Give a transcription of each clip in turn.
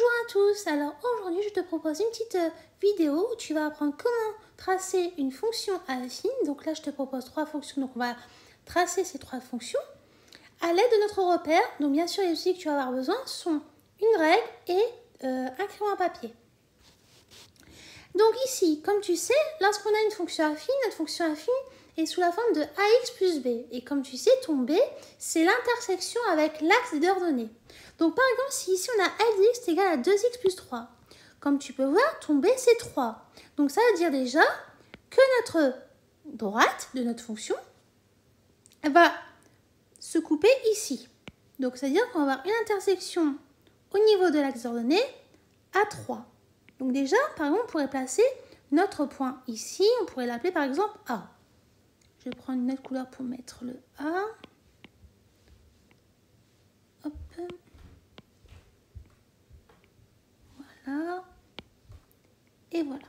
Bonjour à tous, alors aujourd'hui je te propose une petite vidéo où tu vas apprendre comment tracer une fonction affine. Donc là je te propose 3 fonctions, donc on va tracer ces 3 fonctions à l'aide de notre repère. Donc bien sûr les outils que tu vas avoir besoin sont une règle et un crayon à papier. Donc ici, comme tu sais, lorsqu'on a une fonction affine, notre fonction affine est sous la forme de ax plus b. Et comme tu sais, ton b, c'est l'intersection avec l'axe des ordonnées. Donc par exemple, si ici on a f de x est égal à 2x plus 3, comme tu peux voir, ton b c'est 3. Donc ça veut dire déjà que notre droite de notre fonction va se couper ici. Donc ça veut dire qu'on va avoir une intersection au niveau de l'axe d'ordonnées à 3. Donc déjà, par exemple, on pourrait placer notre point ici. On pourrait l'appeler par exemple A. Je vais prendre une autre couleur pour mettre le A. Hop. Voilà. Et voilà.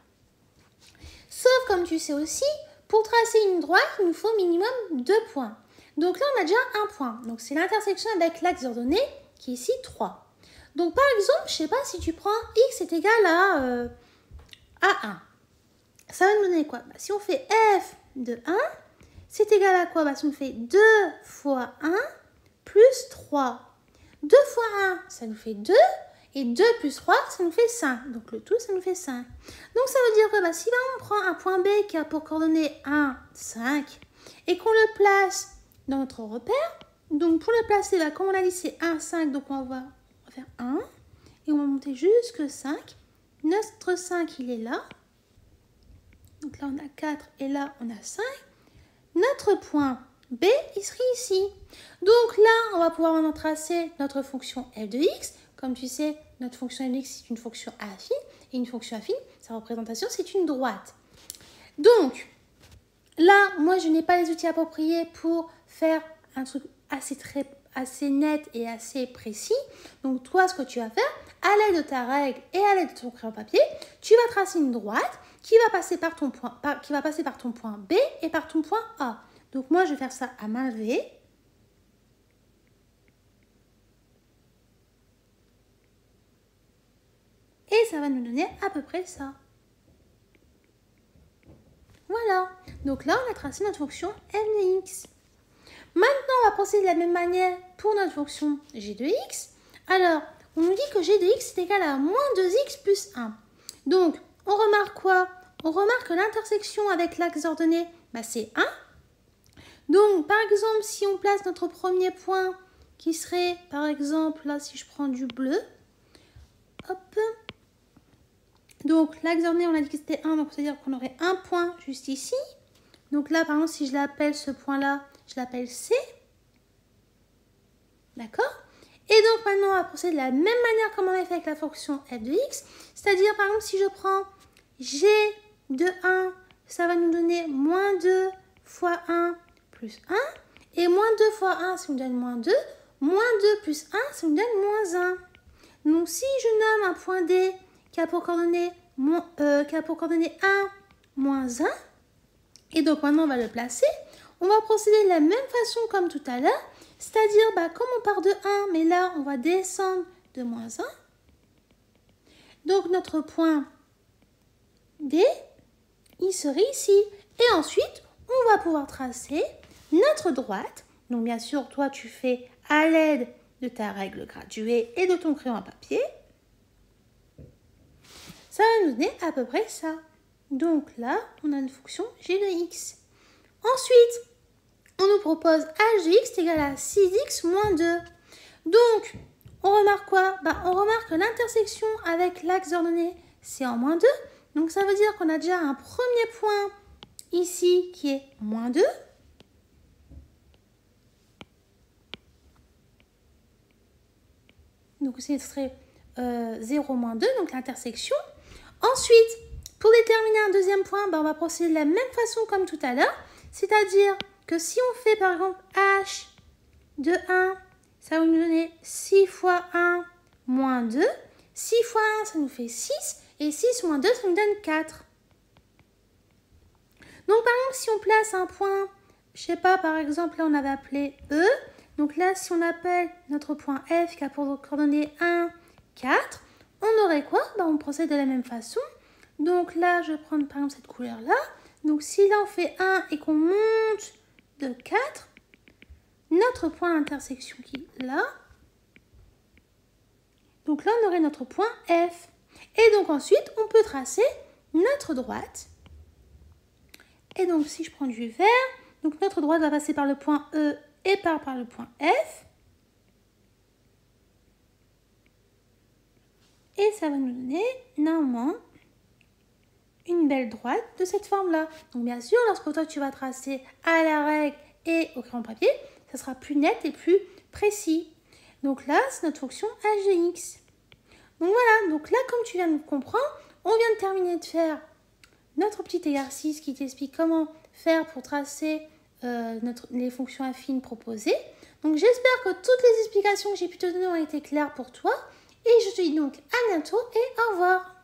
Sauf, comme tu sais aussi, pour tracer une droite, il nous faut minimum 2 points. Donc là, on a déjà un point. Donc c'est l'intersection avec l'axe d'ordonnées qui est ici 3. Donc par exemple, je ne sais pas si tu prends x est égal à 1. Ça va nous donner quoi? Si on fait f de 1, c'est égal à quoi? Ça nous fait 2 fois 1 plus 3. 2 fois 1, ça nous fait 2. Et 2 plus 3, ça nous fait 5. Donc le tout, ça nous fait 5. Donc ça veut dire que si on prend un point B qui a pour coordonnées 1, 5, et qu'on le place dans notre repère, donc pour le placer, comme on a dit, c'est 1, 5, donc on va faire 1, et on va monter jusque 5. Notre 5, il est là. Donc là, on a 4 et là, on a 5. Notre point B, il serait ici. Donc là, on va pouvoir maintenant tracer notre fonction f de x. Comme tu sais, notre fonction f de x, c'est une fonction affine. Et une fonction affine, sa représentation, c'est une droite. Donc, là, moi, je n'ai pas les outils appropriés pour faire un truc assez net et assez précis. Donc, toi, ce que tu vas faire, à l'aide de ta règle et à l'aide de ton crayon papier, tu vas tracer une droite qui va passer par ton point B et par ton point A. Donc moi, je vais faire ça à main levée. Et ça va nous donner à peu près ça. Voilà. Donc là, on a tracé notre fonction f de x. Maintenant, on va procéder de la même manière pour notre fonction g de x. Alors, on nous dit que g de x est égal à moins 2x plus 1. Donc, on remarque quoi? On remarque que l'intersection avec l'axe d'ordonnées, c'est 1. Donc, par exemple, si on place notre premier point, qui serait, par exemple, là, si je prends du bleu, hop. Donc, l'axe d'ordonnées, on a dit que c'était 1, donc c'est-à-dire qu'on aurait un point juste ici. Donc là, par exemple, si je l'appelle ce point-là, je l'appelle C. D'accord? Et donc, maintenant, on va procéder de la même manière comme on a fait avec la fonction f de x. C'est-à-dire, par exemple, si je prends g de 1, ça va nous donner moins 2 fois 1 plus 1. Et moins 2 fois 1, ça nous donne moins 2. Moins 2 plus 1, ça nous donne moins 1. Donc, si je nomme un point D qui a pour coordonnées 1, moins 1, et donc maintenant, on va le placer. On va procéder de la même façon comme tout à l'heure. C'est-à-dire, comme on part de 1, mais là, on va descendre de moins 1. Donc, notre point D, il serait ici. Et ensuite, on va pouvoir tracer notre droite. Donc, bien sûr, toi, tu fais à l'aide de ta règle graduée et de ton crayon à papier. Ça va nous donner à peu près ça. Donc là, on a une fonction g de x. Ensuite, on nous propose h de x est égal à 6x moins 2. Donc, on remarque quoi? On remarque que l'intersection avec l'axe d'ordonnées, c'est en moins 2. Donc, ça veut dire qu'on a déjà un premier point ici qui est moins 2. Donc, ce serait 0 moins 2, donc l'intersection. Ensuite, pour déterminer un deuxième point, on va procéder de la même façon comme tout à l'heure. C'est-à-dire que si on fait par exemple h de 1, ça va nous donner 6 fois 1 moins 2. 6 fois 1, ça nous fait 6. Et 6 moins 2, ça nous donne 4. Donc par exemple, si on place un point, je sais pas, par exemple, là on avait appelé E. Donc là, si on appelle notre point F qui a pour coordonnées 1, 4, on aurait quoi? Bah, on procède de la même façon. Donc là, je vais prendre par exemple cette couleur-là. Donc si là on fait 1 et qu'on monte de 4, notre point d'intersection qui est là. Donc là, on aurait notre point F. Et donc ensuite, on peut tracer notre droite. Et donc si je prends du vert, donc notre droite va passer par le point E et par le point F. Et ça va nous donner, normalement, une belle droite de cette forme-là. Donc bien sûr, lorsque toi tu vas tracer à la règle et au crayon papier, ça sera plus net et plus précis. Donc là, c'est notre fonction hgx. Donc voilà, donc là, comme tu viens de comprendre, on vient de terminer de faire notre petit exercice qui t'explique comment faire pour tracer les fonctions affines proposées. Donc j'espère que toutes les explications que j'ai pu te donner ont été claires pour toi. Et je te dis donc à bientôt et au revoir.